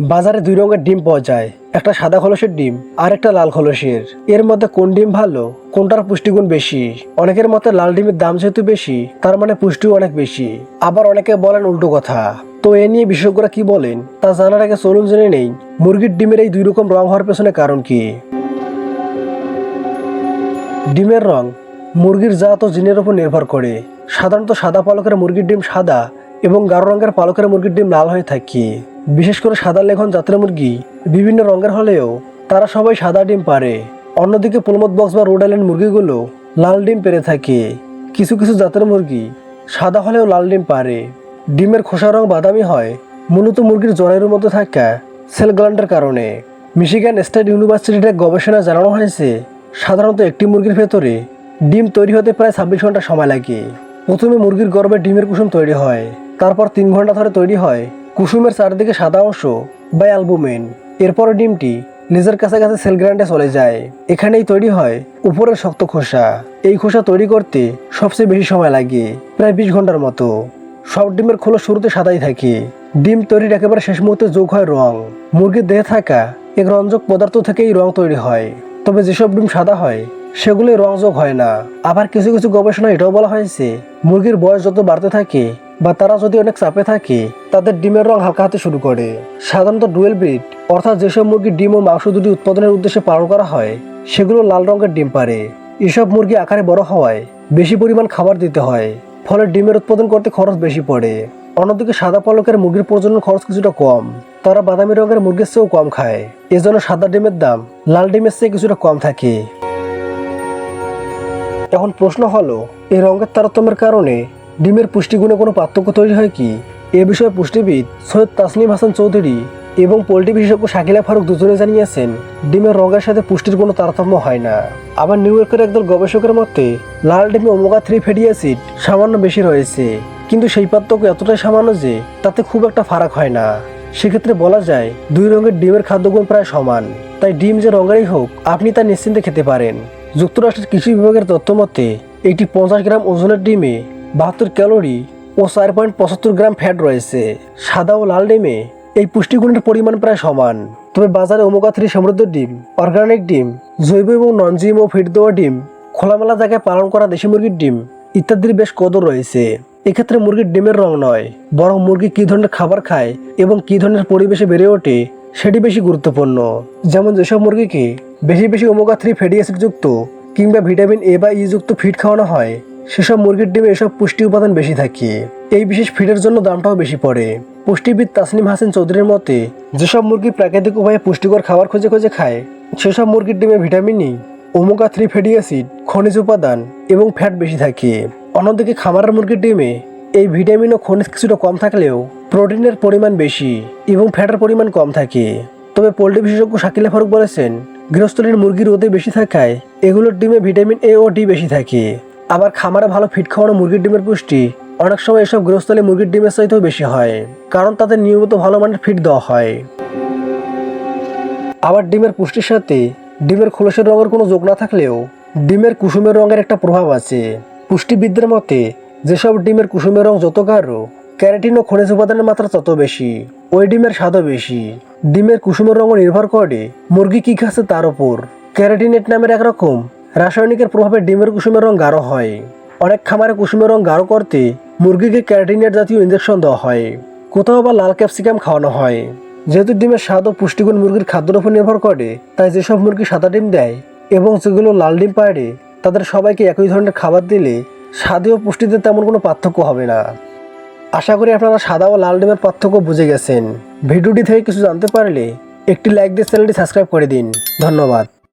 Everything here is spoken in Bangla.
বাজারে দুই রঙের ডিম পাওয়া যায়, একটা সাদা খোলসের ডিম আর একটা লাল খোলসের। এর মধ্যে কোন ডিম ভালো, কোনটার পুষ্টিগুণ বেশি? অনেকের মতে লাল ডিমের দাম যেহেতু বেশি তার মানে পুষ্টিও অনেক বেশি, আবার অনেকে বলেন উল্টো কথা। তো এ নিয়ে বিশেষজ্ঞরা কি বলেন তা জানার আগে চলুন জেনে নেই মুরগির ডিমের এই দুই রকম রং হওয়ার পেছনে কারণ কি। ডিমের রং মুরগির জাত ও জিনের উপর নির্ভর করে। সাধারণত সাদা পালকের মুরগির ডিম সাদা এবং গাঢ় রঙের পালকের মুরগির ডিম লাল হয়ে থাকে। বিশেষ করে সাদা লেঘন জাতের মুরগি বিভিন্ন রঙের হলেও তারা সবাই সাদা ডিম পারে। অন্যদিকে পুলমত বক্স বা রোড আইল্যান্ড মুরগিগুলো লাল ডিম পেড়ে থাকে। কিছু কিছু জাতের মুরগি সাদা হলেও লাল ডিম পারে। ডিমের খোসা রং বাদামি হয় মূলত মুরগির জরায়ুর মধ্যে থাকা সেল গ্ল্যান্ডের কারণে। মিশিগান স্টেট ইউনিভার্সিটির এক গবেষণায় জানানো হয়েছে সাধারণত একটি মুরগির ভেতরে ডিম তৈরি হতে প্রায় 26 ঘন্টা সময় লাগে। প্রথমে মুরগির গর্ভে ডিমের কুসুম তৈরি হয়, তারপর 3 ঘন্টা ধরে তৈরি হয় কুসুমের চারদিকে সাদা অংশ বা অ্যালবুমেন। এরপরে ডিমটি লেজের কাছাকাছি সেল গ্ল্যান্ডে চলে যায়। এখানেই তৈরি হয় উপরের শক্ত খোসা। এই খোসা তৈরি করতে সবচেয়ে বেশি সময় লাগে, প্রায় 20 ঘন্টার মতো। সব ডিমের খোলস শুরুতে সাদাই থাকে। ডিম তৈরির একেবারে শেষ মুহূর্তে যোগ হয় রং। মুরগির দেহে থাকা এক রঞ্জক পদার্থ থেকে এই রং তৈরি হয়। তবে যেসব ডিম সাদা হয় সেগুলোই রং যোগ হয় না। আবার কিছু কিছু গবেষণায় এটাও বলা হয়েছে মুরগির বয়স যত বাড়তে থাকে বা তারা যদি অনেক চাপে থাকে তাদের ডিমের রং হালকা হতে শুরু করে। সাধারণত ডুয়েল ব্রিড অর্থাৎ যেসব মুরগির ডিম ও মাংস দুটি উৎপাদনের উদ্দেশ্যে পালন করা হয় সেগুলো লাল রঙের ডিম পারে। এসব মুরগি আকারে বড় হওয়ায় বেশি পরিমাণ খাবার দিতে হয়, ফলে ডিমের উৎপাদন করতে খরচ বেশি পড়ে। অন্যদিকে সাদা পালকের মুরগির প্রজনন খরচ কিছুটা কম, তারা বাদামি রঙের মুরগির চেয়েও কম খায়। এজন্য সাদা ডিমের দাম লাল ডিমের চেয়ে কিছুটা কম থাকে। এখন প্রশ্ন হলো, এই রঙের তারতম্যের কারণে ডিমের পুষ্টিগুণে কোনো পার্থক্য তৈরি হয় কি? এ বিষয়ে পুষ্টিবিদ সৈয়দ তাসনিম হাসান চৌধুরী এবং পোল্ট্রি বিশেষজ্ঞ শাকিলা ফারুক দুজনে জানিয়েছেন ডিমের রঙের সাথে পুষ্টির কোনো তারতম্য হয় না। আবার নিউ ইয়র্কের একদল গবেষকের মতে লাল ডিমে ওমেগা-3 ফ্যাটি অ্যাসিড সামান্য বেশি রয়েছে, কিন্তু সেই পার্থক্য এতটাই সামান্য যে তাতে খুব একটা ফারাক হয় না। সেক্ষেত্রে বলা যায় দুই রঙের ডিমের খাদ্যগুণ প্রায় সমান, তাই ডিম যে রঙেরই হোক আপনি তা নিশ্চিন্তে খেতে পারেন। যুক্তরাষ্ট্রের কৃষি বিভাগের তথ্য মতে একটি 50 গ্রাম ওজনের ডিমে 72 ক্যালোরি ও 4.75 গ্রাম ফ্যাট রয়েছে। সাদা ও লাল ডিমে এই পুষ্টিগুণের পরিমাণ প্রায় সমান। তবে বাজারে ওমেগা-3 সমৃদ্ধ ডিম, অর্গানিক ডিম, জৈব এবং নন জিএমও ফিড দেওয়া ডিম, খোলামেলা জায়গায় পালন করা দেশি মুরগির ডিম ইত্যাদির বেশ কদর রয়েছে। এক্ষেত্রে মুরগির ডিমের রং নয়, বরং মুরগি কী ধরনের খাবার খায় এবং কী ধরনের পরিবেশে বেড়ে ওঠে সেটি বেশি গুরুত্বপূর্ণ। যেমন যেসব মুরগিকে বেশি বেশি ওমেগা-3 ফ্যাটি অ্যাসিড যুক্ত কিংবা ভিটামিন এ বা ই যুক্ত ফিড খাওয়ানো হয় সেসব মুরগির ডিমে এসব পুষ্টি উপাদান বেশি থাকে। এই বিশেষ ফিডের জন্য দামটাও বেশি পড়ে। পুষ্টিবিদ তাসনিম হাসান চৌধুরীর মতে যেসব মুরগি প্রাকৃতিক উপায়ে পুষ্টিকর খাবার খুঁজে খুঁজে খায় সেসব মুরগির ডিমে vitamin E, omega-3 fatty acid, খনিজ উপাদান এবং ফ্যাট বেশি থাকে। অন্যদিকে খামারের মুরগির ডিমে এই ভিটামিন ও খনিজ কিছুটা কম থাকলেও প্রোটিনের পরিমাণ বেশি এবং ফ্যাটের পরিমাণ কম থাকে। তবে পোল্ট্রি বিশেষজ্ঞ শাকিলা ফারুক বলেছেন গৃহস্থলীর মুরগির রোদে বেশি থাকায় এগুলোর ডিমে ভিটামিন এ ও ডি বেশি থাকে। আবার খামারে ভালো ফিড খাওয়ানো মুরগির ডিমের পুষ্টি অনেক সময় এসব গৃহস্থলী মুরগির ডিমের চাইতেও বেশি হয়, কারণ তাদের নিয়মিত ভালো মানের ফিড দেওয়া হয়। আবার ডিমের পুষ্টির সাথে ডিমের খোলসের রঙের কোনো যোগ না থাকলেও ডিমের কুসুমের রঙের একটা প্রভাব আছে। পুষ্টিবিদদের মতে যেসব ডিমের কুসুমের রং যত গাঢ়, ক্যারোটিন ও খনিজ উপাদানের মাত্রা তত বেশি, ওই ডিমের স্বাদও বেশি। ডিমের কুসুমের রঙও নির্ভর করে মুরগি কী খাচ্ছে তার উপর। ক্যারোটিনেট নামের একরকম রাসায়নিকের প্রভাবে ডিমের কুসুমের রং গাঢ় হয়। অনেক খামারে কুসুমের রং গাঢ় করতে মুরগিকে ক্যারোটিনেট জাতীয় ইনজেকশন দেওয়া হয়, কোথাও আবার লাল ক্যাপসিকাম খাওয়ানো হয়। যেহেতু ডিমের স্বাদ ও পুষ্টিগুণ মুরগির খাদ্যের উপর নির্ভর করে, তাই যেসব মুরগি সাদা ডিম দেয় এবং যেগুলো লাল ডিম পাড়ে তাদের সবাইকে একই ধরনের খাবার দিলে স্বাদে ও পুষ্টিতে তেমন কোনো পার্থক্য হবে না। আশা করি আপনারা সাদা ও লাল ডিমের পার্থক্য বুঝে গেছেন। ভিডিওটি থেকে কিছু জানতে পারলে একটি লাইক দিয়ে চ্যানেলটি সাবস্ক্রাইব করে দিন। ধন্যবাদ।